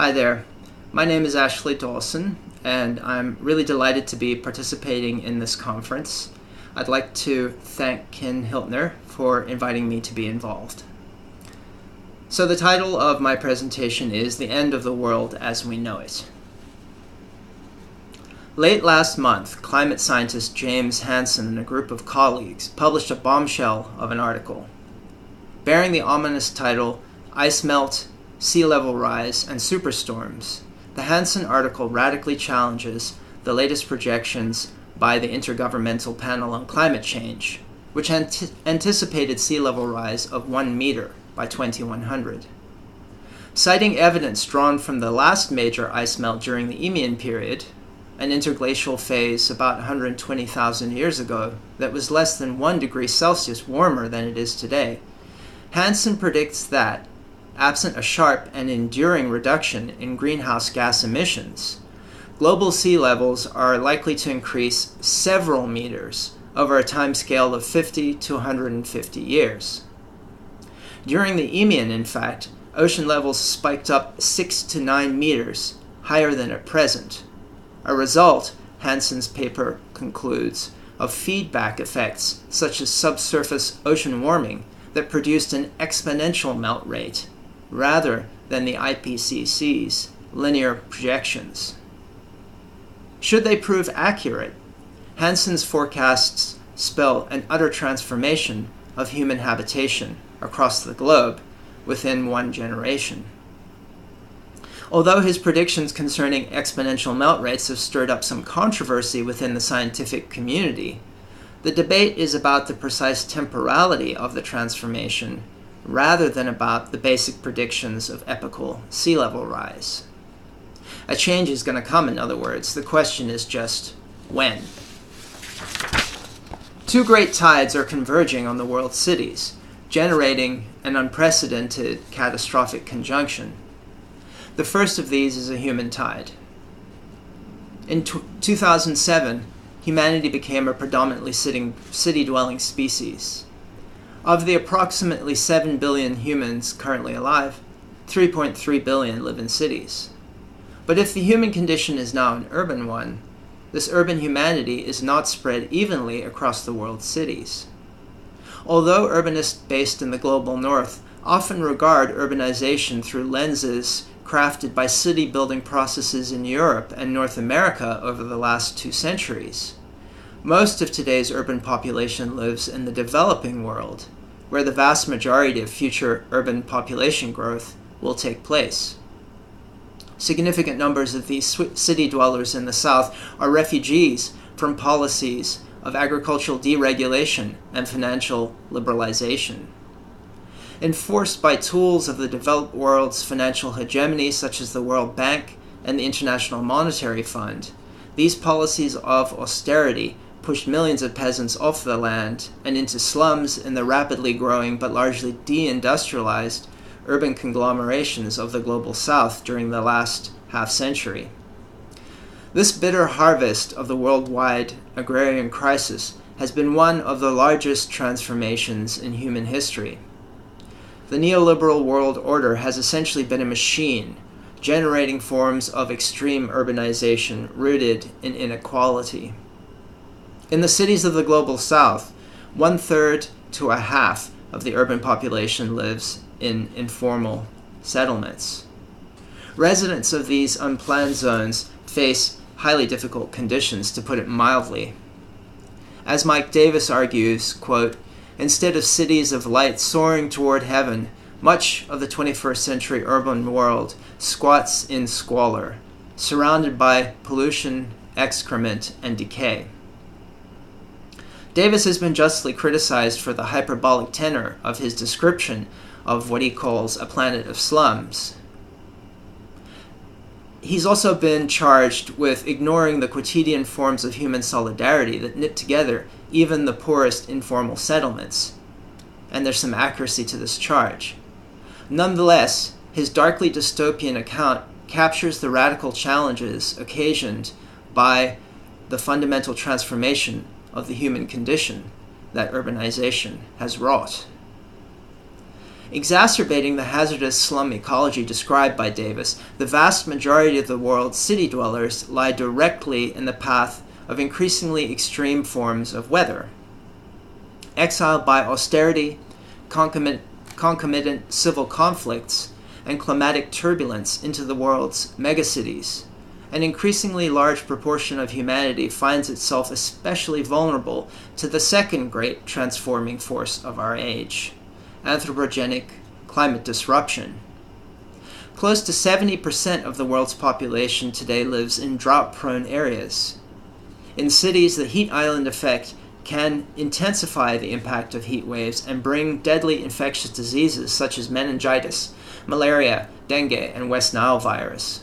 Hi there. My name is Ashely Dawson, and I'm really delighted to be participating in this conference. I'd like to thank Ken Hiltner for inviting me to be involved. So the title of my presentation is The End of the World as We Know It. Late last month, climate scientist James Hansen and a group of colleagues published a bombshell of an article. Bearing the ominous title, Ice Melt, Sea Level Rise, and Superstorms, the Hansen article radically challenges the latest projections by the Intergovernmental Panel on Climate Change, which anticipated sea level rise of 1 meter by 2100. Citing evidence drawn from the last major ice melt during the Eemian period, an interglacial phase about 120,000 years ago that was less than 1 degree Celsius warmer than it is today, Hansen predicts that, absent a sharp and enduring reduction in greenhouse gas emissions, global sea levels are likely to increase several meters over a timescale of 50 to 150 years. During the Eemian, in fact, ocean levels spiked up 6 to 9 meters, higher than at present, a result, Hansen's paper concludes, of feedback effects such as subsurface ocean warming that produced an exponential melt rate, rather than the IPCC's linear projections. Should they prove accurate, Hansen's forecasts spell an utter transformation of human habitation across the globe within 1 generation. Although his predictions concerning exponential melt rates have stirred up some controversy within the scientific community, the debate is about the precise temporality of the transformation rather than about the basic predictions of epochal sea level rise. A change is going to come, in other words. The question is just when. 2 great tides are converging on the world's cities, generating an unprecedented catastrophic conjunction. The first of these is a human tide. In 2007, humanity became a predominantly city-dwelling species. Of the approximately 7 billion humans currently alive, 3.3 billion live in cities. But if the human condition is now an urban one, this urban humanity is not spread evenly across the world's cities. Although urbanists based in the global north often regard urbanization through lenses crafted by city-building processes in Europe and North America over the last 2 centuries, most of today's urban population lives in the developing world, where the vast majority of future urban population growth will take place. Significant numbers of these city dwellers in the South are refugees from policies of agricultural deregulation and financial liberalization. Enforced by tools of the developed world's financial hegemony such as the World Bank and the International Monetary Fund, these policies of austerity pushed millions of peasants off the land and into slums in the rapidly growing but largely deindustrialized urban conglomerations of the global South during the last half-century. This bitter harvest of the worldwide agrarian crisis has been one of the largest transformations in human history. The neoliberal world order has essentially been a machine, generating forms of extreme urbanization rooted in inequality. In the cities of the global South, 1/3 to a half of the urban population lives in informal settlements. Residents of these unplanned zones face highly difficult conditions, to put it mildly. As Mike Davis argues, quote, "Instead of cities of light soaring toward heaven, much of the 21st century urban world squats in squalor, surrounded by pollution, excrement, and decay." Davis has been justly criticized for the hyperbolic tenor of his description of what he calls a planet of slums. He's also been charged with ignoring the quotidian forms of human solidarity that knit together even the poorest informal settlements. And there's some accuracy to this charge. Nonetheless, his darkly dystopian account captures the radical challenges occasioned by the fundamental transformation of the human condition that urbanization has wrought. Exacerbating the hazardous slum ecology described by Davis, the vast majority of the world's city dwellers lie directly in the path of increasingly extreme forms of weather. Exiled by austerity, concomitant civil conflicts, and climatic turbulence into the world's megacities, an increasingly large proportion of humanity finds itself especially vulnerable to the second great transforming force of our age, anthropogenic climate disruption. Close to 70% of the world's population today lives in drought-prone areas. In cities, the heat island effect can intensify the impact of heat waves and bring deadly infectious diseases such as meningitis, malaria, dengue, and West Nile virus.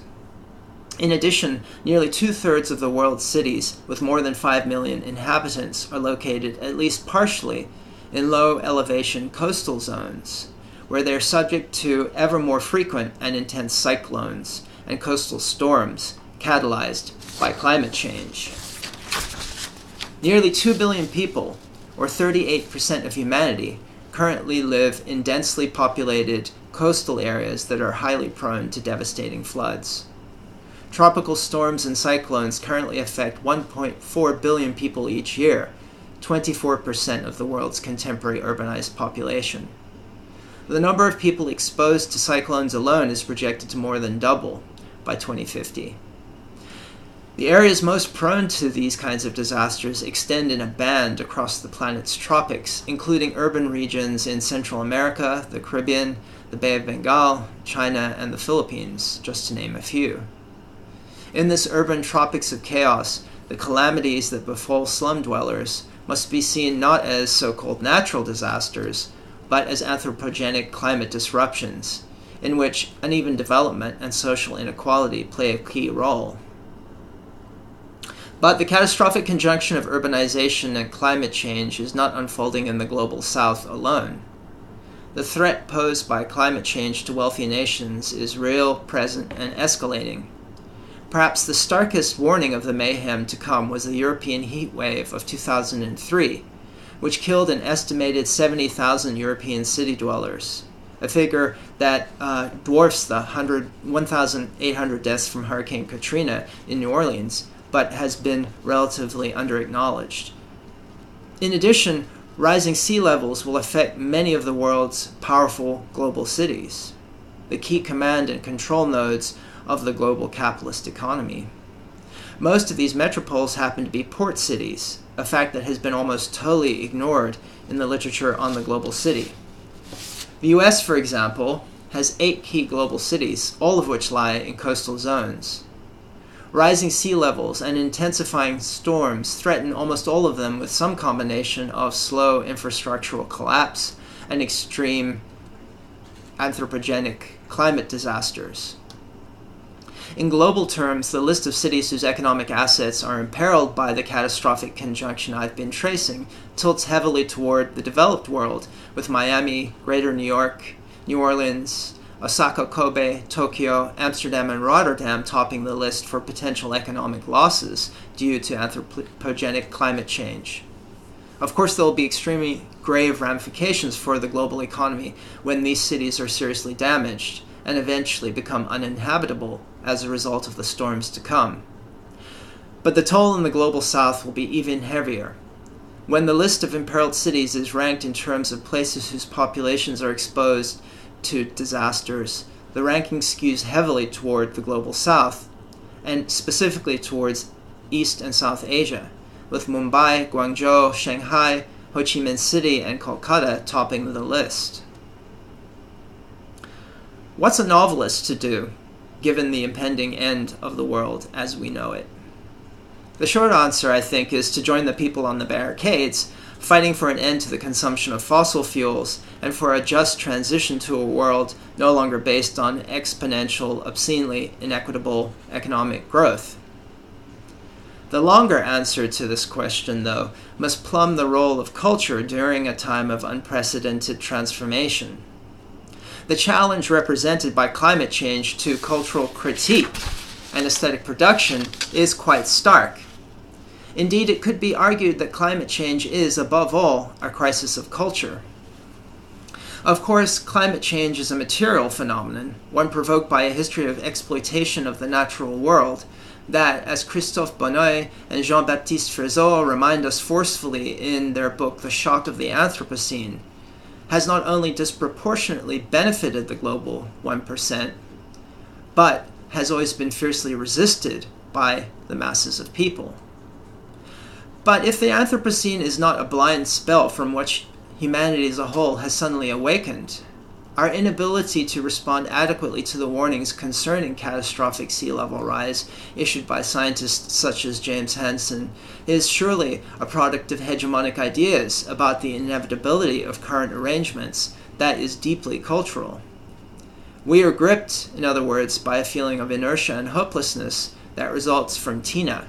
In addition, nearly 2/3 of the world's cities with more than 5 million inhabitants are located at least partially in low-elevation coastal zones, where they are subject to ever more frequent and intense cyclones and coastal storms catalyzed by climate change. Nearly 2 billion people, or 38% of humanity, currently live in densely populated coastal areas that are highly prone to devastating floods. Tropical storms and cyclones currently affect 1.4 billion people each year, 24% of the world's contemporary urbanized population. The number of people exposed to cyclones alone is projected to more than double by 2050. The areas most prone to these kinds of disasters extend in a band across the planet's tropics, including urban regions in Central America, the Caribbean, the Bay of Bengal, China, and the Philippines, just to name a few. In this urban tropics of chaos, the calamities that befall slum dwellers must be seen not as so-called natural disasters, but as anthropogenic climate disruptions, in which uneven development and social inequality play a key role. But the catastrophic conjunction of urbanization and climate change is not unfolding in the global south alone. The threat posed by climate change to wealthy nations is real, present, and escalating. Perhaps the starkest warning of the mayhem to come was the European heat wave of 2003, which killed an estimated 70,000 European city dwellers, a figure that dwarfs the 1,800 deaths from Hurricane Katrina in New Orleans, but has been relatively under-acknowledged. In addition, rising sea levels will affect many of the world's powerful global cities, the key command and control nodes of the global capitalist economy. Most of these metropoles happen to be port cities, a fact that has been almost totally ignored in the literature on the global city. The US, for example, has 8 key global cities, all of which lie in coastal zones. Rising sea levels and intensifying storms threaten almost all of them with some combination of slow infrastructural collapse and extreme anthropogenic climate disasters. In global terms, the list of cities whose economic assets are imperiled by the catastrophic conjunction I've been tracing tilts heavily toward the developed world, with Miami, Greater New York, New Orleans, Osaka, Kobe, Tokyo, Amsterdam, and Rotterdam topping the list for potential economic losses due to anthropogenic climate change. Of course, there will be extremely grave ramifications for the global economy when these cities are seriously damaged and eventually become uninhabitable as a result of the storms to come. But the toll in the global south will be even heavier. When the list of imperiled cities is ranked in terms of places whose populations are exposed to disasters, the ranking skews heavily toward the global south, and specifically towards East and South Asia, with Mumbai, Guangzhou, Shanghai, Ho Chi Minh City, and Kolkata topping the list. What's a novelist to do, given the impending end of the world as we know it? The short answer, I think, is to join the people on the barricades, fighting for an end to the consumption of fossil fuels and for a just transition to a world no longer based on exponential, obscenely inequitable economic growth. The longer answer to this question, though, must plumb the role of culture during a time of unprecedented transformation. The challenge represented by climate change to cultural critique and aesthetic production is quite stark. Indeed, it could be argued that climate change is, above all, a crisis of culture. Of course, climate change is a material phenomenon, one provoked by a history of exploitation of the natural world that, as Christophe Bonneuil and Jean-Baptiste Frézot remind us forcefully in their book The Shock of the Anthropocene, has not only disproportionately benefited the global 1%, but has always been fiercely resisted by the masses of people. But if the Anthropocene is not a blind spell from which humanity as a whole has suddenly awakened, our inability to respond adequately to the warnings concerning catastrophic sea level rise issued by scientists such as James Hansen is surely a product of hegemonic ideas about the inevitability of current arrangements that is deeply cultural. We are gripped, in other words, by a feeling of inertia and hopelessness that results from TINA,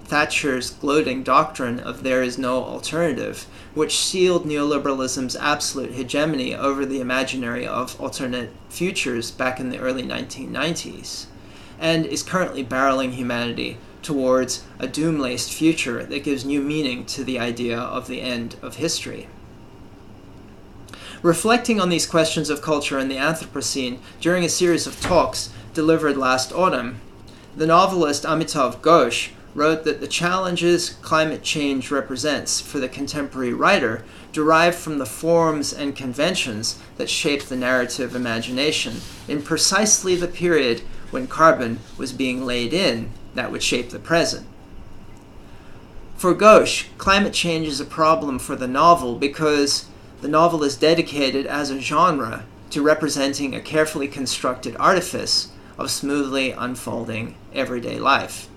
Thatcher's gloating doctrine of there is no alternative, which sealed neoliberalism's absolute hegemony over the imaginary of alternate futures back in the early 1990s, and is currently barreling humanity towards a doom-laced future that gives new meaning to the idea of the end of history. Reflecting on these questions of culture and the Anthropocene during a series of talks delivered last autumn, the novelist Amitav Ghosh wrote that the challenges climate change represents for the contemporary writer derive from the forms and conventions that shaped the narrative imagination in precisely the period when carbon was being laid in that would shape the present. For Ghosh, climate change is a problem for the novel because the novel is dedicated as a genre to representing a carefully constructed artifice of smoothly unfolding everyday life.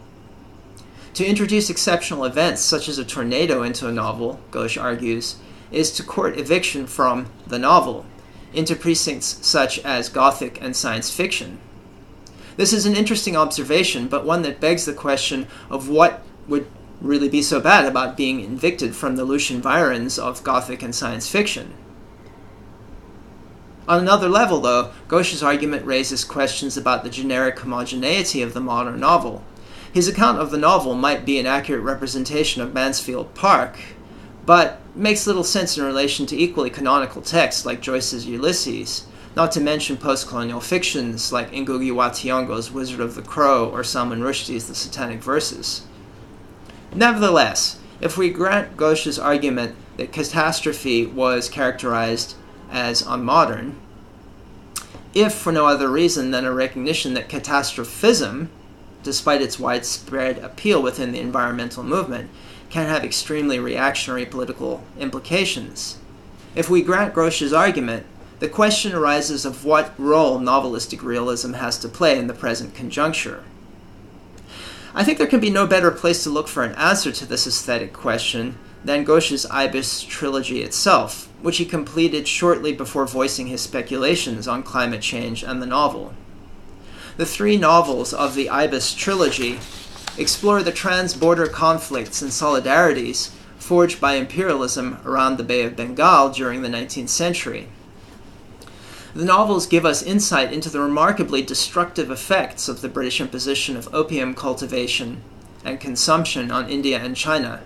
To introduce exceptional events such as a tornado into a novel, Ghosh argues, is to court eviction from the novel into precincts such as Gothic and science fiction. This is an interesting observation, but one that begs the question of what would really be so bad about being evicted from the Lucian environs of Gothic and science fiction. On another level, though, Ghosh's argument raises questions about the generic homogeneity of the modern novel. His account of the novel might be an accurate representation of Mansfield Park, but makes little sense in relation to equally canonical texts like Joyce's Ulysses, not to mention post-colonial fictions like Ngugi wa Thiong'o's Wizard of the Crow or Salman Rushdie's The Satanic Verses. Nevertheless, if we grant Ghosh's argument that catastrophe was characterized as unmodern, if for no other reason than a recognition that catastrophism, despite its widespread appeal within the environmental movement, can have extremely reactionary political implications. If we grant Ghosh's argument, the question arises of what role novelistic realism has to play in the present conjuncture. I think there can be no better place to look for an answer to this aesthetic question than Ghosh's Ibis trilogy itself, which he completed shortly before voicing his speculations on climate change and the novel. The three novels of the Ibis trilogy explore the trans-border conflicts and solidarities forged by imperialism around the Bay of Bengal during the 19th century. The novels give us insight into the remarkably destructive effects of the British imposition of opium cultivation and consumption on India and China,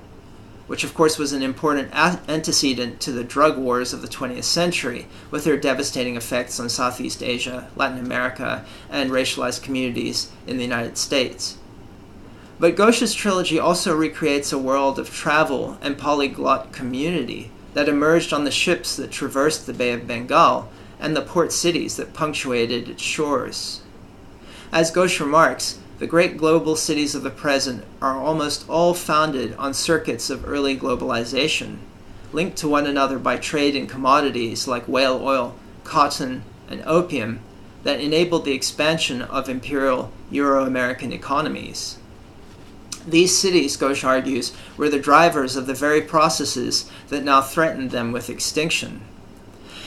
which of course was an important antecedent to the drug wars of the 20th century, with their devastating effects on Southeast Asia, Latin America, and racialized communities in the United States. But Ghosh's trilogy also recreates a world of travel and polyglot community that emerged on the ships that traversed the Bay of Bengal and the port cities that punctuated its shores. As Ghosh remarks, the great global cities of the present are almost all founded on circuits of early globalization, linked to one another by trade in commodities like whale oil, cotton, and opium that enabled the expansion of imperial Euro-American economies. These cities, Ghosh argues, were the drivers of the very processes that now threatened them with extinction.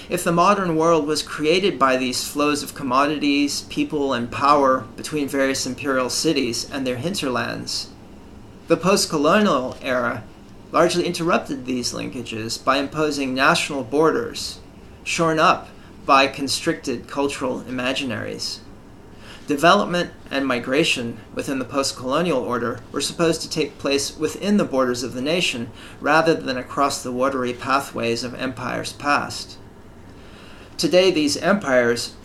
If the modern world was created by these flows of commodities, people, and power between various imperial cities and their hinterlands, the post-colonial era largely interrupted these linkages by imposing national borders, shorn up by constricted cultural imaginaries. Development and migration within the post-colonial order were supposed to take place within the borders of the nation rather than across the watery pathways of empires past. Today, these empires,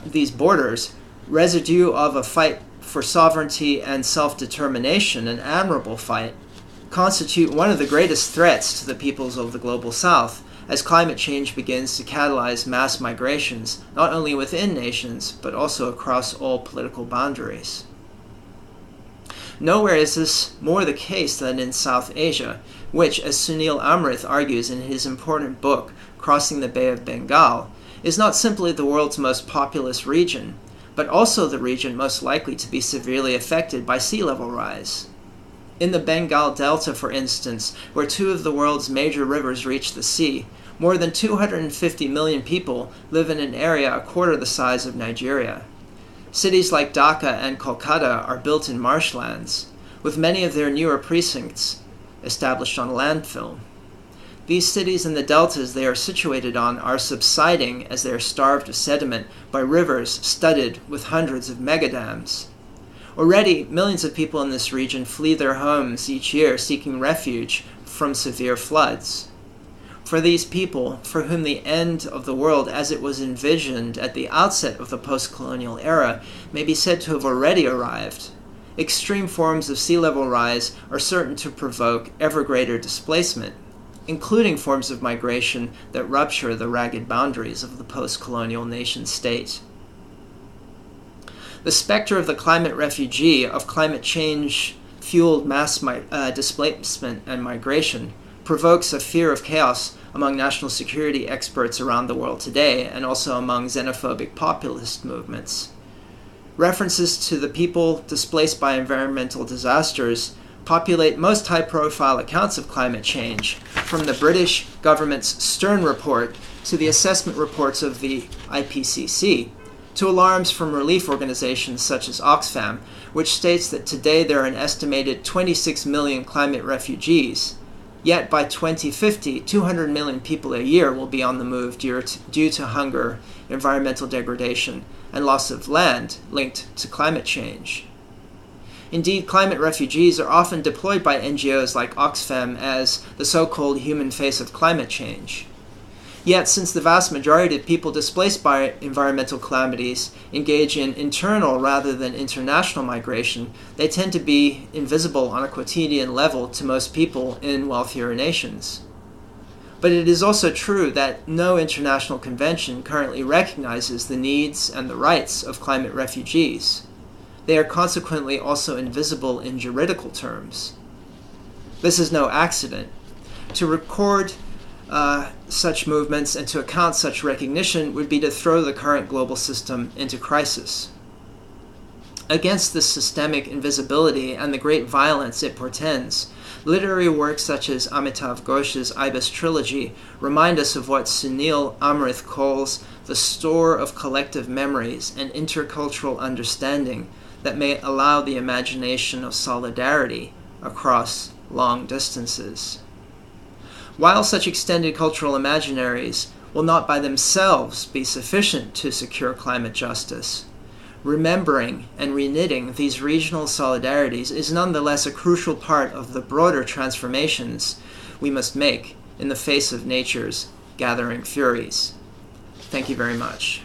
these borders, residue of a fight for sovereignty and self-determination, an admirable fight, constitute one of the greatest threats to the peoples of the global south as climate change begins to catalyze mass migrations, not only within nations, but also across all political boundaries. Nowhere is this more the case than in South Asia, which, as Sunil Amrith argues in his important book, Crossing the Bay of Bengal, is not simply the world's most populous region, but also the region most likely to be severely affected by sea level rise. In the Bengal Delta, for instance, where two of the world's major rivers reach the sea, more than 250 million people live in an area a quarter the size of Nigeria. Cities like Dhaka and Kolkata are built in marshlands, with many of their newer precincts established on landfill. These cities and the deltas they are situated on are subsiding as they are starved of sediment by rivers studded with hundreds of megadams. Already, millions of people in this region flee their homes each year seeking refuge from severe floods. For these people, for whom the end of the world as it was envisioned at the outset of the post-colonial era may be said to have already arrived, extreme forms of sea level rise are certain to provoke ever greater displacement, including forms of migration that rupture the ragged boundaries of the post-colonial nation-state. The specter of the climate refugee, of climate change-fueled mass displacement and migration, provokes a fear of chaos among national security experts around the world today, and also among xenophobic populist movements. References to the people displaced by environmental disasters populate most high-profile accounts of climate change, from the British government's Stern Report to the assessment reports of the IPCC, to alarms from relief organizations such as Oxfam, which states that today there are an estimated 26 million climate refugees. Yet by 2050, 200 million people a year will be on the move due to hunger, environmental degradation, and loss of land linked to climate change. Indeed, climate refugees are often deployed by NGOs like Oxfam as the so-called human face of climate change. Yet, since the vast majority of people displaced by environmental calamities engage in internal rather than international migration, they tend to be invisible on a quotidian level to most people in wealthier nations. But it is also true that no international convention currently recognizes the needs and the rights of climate refugees. They are consequently also invisible in juridical terms. This is no accident. To record such movements and to account such recognition would be to throw the current global system into crisis. Against this systemic invisibility and the great violence it portends, literary works such as Amitav Ghosh's Ibis trilogy remind us of what Sunil Amrith calls the store of collective memories and intercultural understanding that may allow the imagination of solidarity across long distances. While such extended cultural imaginaries will not by themselves be sufficient to secure climate justice, remembering and reknitting these regional solidarities is nonetheless a crucial part of the broader transformations we must make in the face of nature's gathering furies. Thank you very much.